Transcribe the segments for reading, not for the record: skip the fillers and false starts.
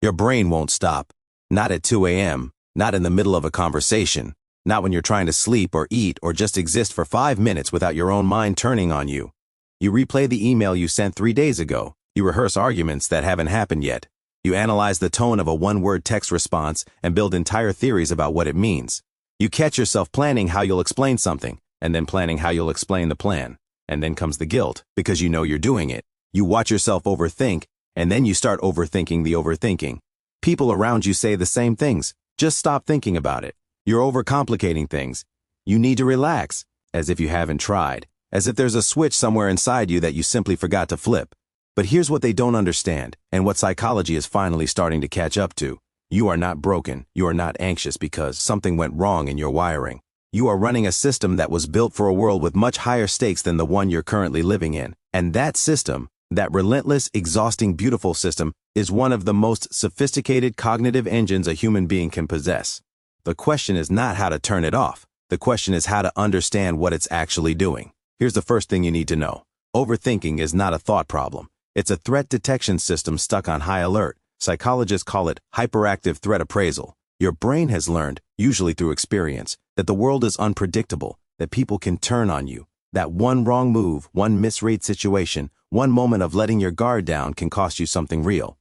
Your brain won't stop. Not at 2 a.m., not in the middle of a conversation, not when you're trying to sleep or eat or just exist for 5 minutes without your own mind turning on you. You replay the email you sent 3 days ago. You rehearse arguments that haven't happened yet. You analyze the tone of a one-word text response and build entire theories about what it means. You catch yourself planning how you'll explain something, and then planning how you'll explain the plan. And then comes the guilt, because you know you're doing it. You watch yourself overthink, and then you start overthinking the overthinking. People around you say the same things. Just stop thinking about it. You're overcomplicating things. You need to relax, as if you haven't tried, as if there's a switch somewhere inside you that you simply forgot to flip. But here's what they don't understand, and what psychology is finally starting to catch up to. You are not broken. You are not anxious because something went wrong in your wiring. You are running a system that was built for a world with much higher stakes than the one you're currently living in. And that system, that relentless, exhausting, beautiful system, is one of the most sophisticated cognitive engines a human being can possess. The question is not how to turn it off. The question is how to understand what it's actually doing. Here's the first thing you need to know. Overthinking is not a thought problem. It's a threat detection system stuck on high alert. Psychologists call it hyperactive threat appraisal. Your brain has learned, usually through experience, that the world is unpredictable, that people can turn on you, that one wrong move, one misread situation, one moment of letting your guard down can cost you something real.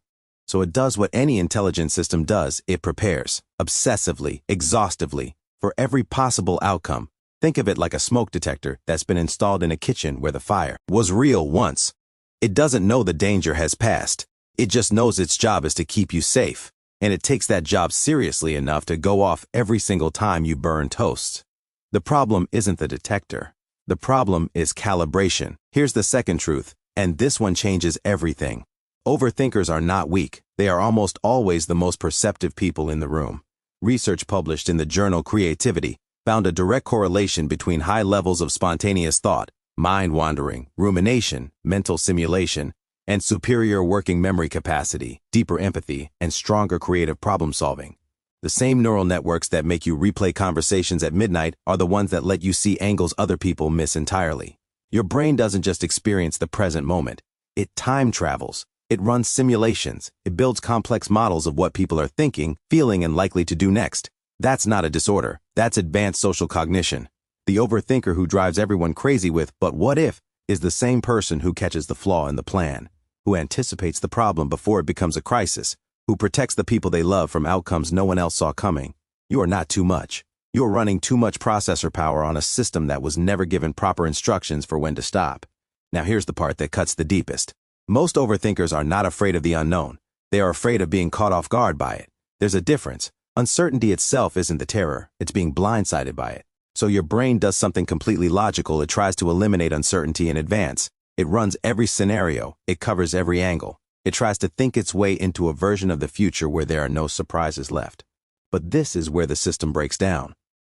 So it does what any intelligent system does. It prepares, obsessively, exhaustively, for every possible outcome. Think of it like a smoke detector that's been installed in a kitchen where the fire was real once. It doesn't know the danger has passed. It just knows its job is to keep you safe. And it takes that job seriously enough to go off every single time you burn toast. The problem isn't the detector. The problem is calibration. Here's the second truth, and this one changes everything. Overthinkers are not weak. They are almost always the most perceptive people in the room. Research published in the journal Creativity found a direct correlation between high levels of spontaneous thought, mind wandering, rumination, mental simulation, and superior working memory capacity, deeper empathy, and stronger creative problem solving. The same neural networks that make you replay conversations at midnight are the ones that let you see angles other people miss entirely. Your brain doesn't just experience the present moment. It time travels. It runs simulations. It builds complex models of what people are thinking, feeling, and likely to do next. That's not a disorder. That's advanced social cognition. The overthinker who drives everyone crazy with, "But what if?" is the same person who catches the flaw in the plan, who anticipates the problem before it becomes a crisis, who protects the people they love from outcomes no one else saw coming. You are not too much. You are running too much processor power on a system that was never given proper instructions for when to stop. Now here's the part that cuts the deepest. Most overthinkers are not afraid of the unknown. They are afraid of being caught off guard by it. There's a difference. Uncertainty itself isn't the terror. It's being blindsided by it. So your brain does something completely logical. It tries to eliminate uncertainty in advance. It runs every scenario. It covers every angle. It tries to think its way into a version of the future where there are no surprises left. But this is where the system breaks down.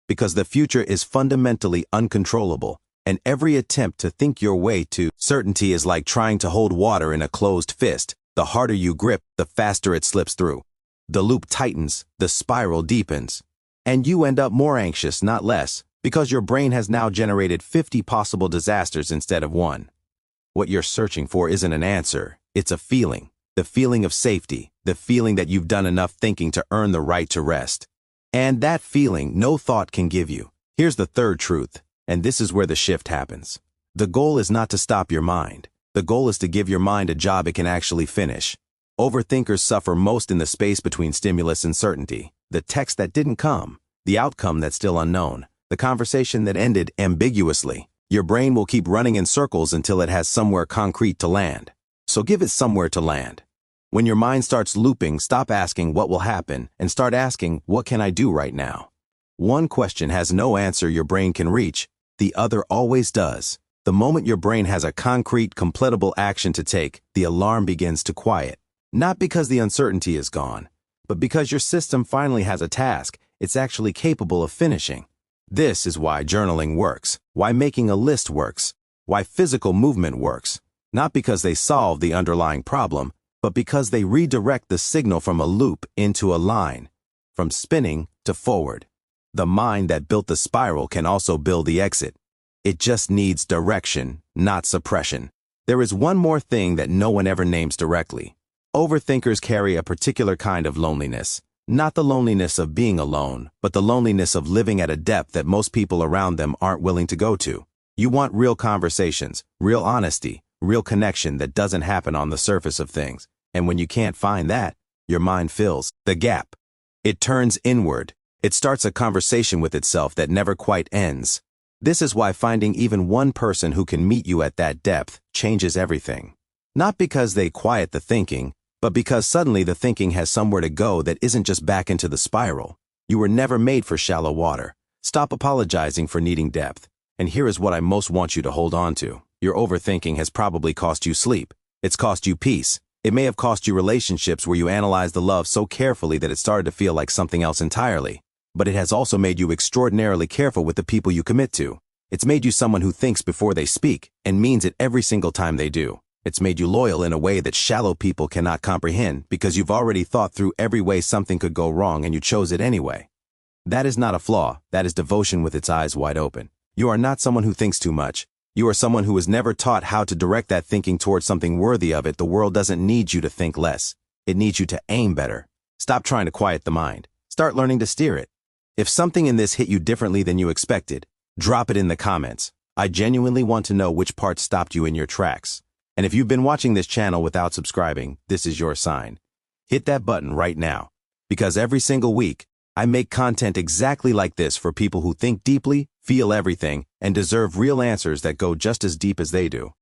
Because the future is fundamentally uncontrollable, and every attempt to think your way to certainty is like trying to hold water in a closed fist. The harder you grip, the faster it slips through. The loop tightens, the spiral deepens. And you end up more anxious, not less, because your brain has now generated 50 possible disasters instead of one. What you're searching for isn't an answer, it's a feeling. The feeling of safety, the feeling that you've done enough thinking to earn the right to rest. And that feeling no thought can give you. Here's the third truth, and this is where the shift happens. The goal is not to stop your mind. The goal is to give your mind a job it can actually finish. Overthinkers suffer most in the space between stimulus and certainty. The text that didn't come, the outcome that's still unknown, the conversation that ended ambiguously. Your brain will keep running in circles until it has somewhere concrete to land. So give it somewhere to land. When your mind starts looping, stop asking what will happen and start asking, what can I do right now? One question has no answer your brain can reach. The other always does. The moment your brain has a concrete, completable action to take, the alarm begins to quiet. Not because the uncertainty is gone, but because your system finally has a task it's actually capable of finishing. This is why journaling works, why making a list works, why physical movement works. Not because they solve the underlying problem, but because they redirect the signal from a loop into a line, from spinning to forward. The mind that built the spiral can also build the exit. It just needs direction, not suppression. There is one more thing that no one ever names directly. Overthinkers carry a particular kind of loneliness. Not the loneliness of being alone, but the loneliness of living at a depth that most people around them aren't willing to go to. You want real conversations, real honesty, real connection that doesn't happen on the surface of things. And when you can't find that, your mind fills the gap. It turns inward. It starts a conversation with itself that never quite ends. This is why finding even one person who can meet you at that depth changes everything. Not because they quiet the thinking, but because suddenly the thinking has somewhere to go that isn't just back into the spiral. You were never made for shallow water. Stop apologizing for needing depth. And here is what I most want you to hold on to. Your overthinking has probably cost you sleep. It's cost you peace. It may have cost you relationships where you analyzed the love so carefully that it started to feel like something else entirely. But it has also made you extraordinarily careful with the people you commit to. It's made you someone who thinks before they speak and means it every single time they do. It's made you loyal in a way that shallow people cannot comprehend because you've already thought through every way something could go wrong and you chose it anyway. That is not a flaw. That is devotion with its eyes wide open. You are not someone who thinks too much. You are someone who was never taught how to direct that thinking towards something worthy of it. The world doesn't need you to think less. It needs you to aim better. Stop trying to quiet the mind. Start learning to steer it. If something in this hit you differently than you expected, drop it in the comments. I genuinely want to know which part stopped you in your tracks. And if you've been watching this channel without subscribing, this is your sign. Hit that button right now. Because every single week, I make content exactly like this for people who think deeply, feel everything, and deserve real answers that go just as deep as they do.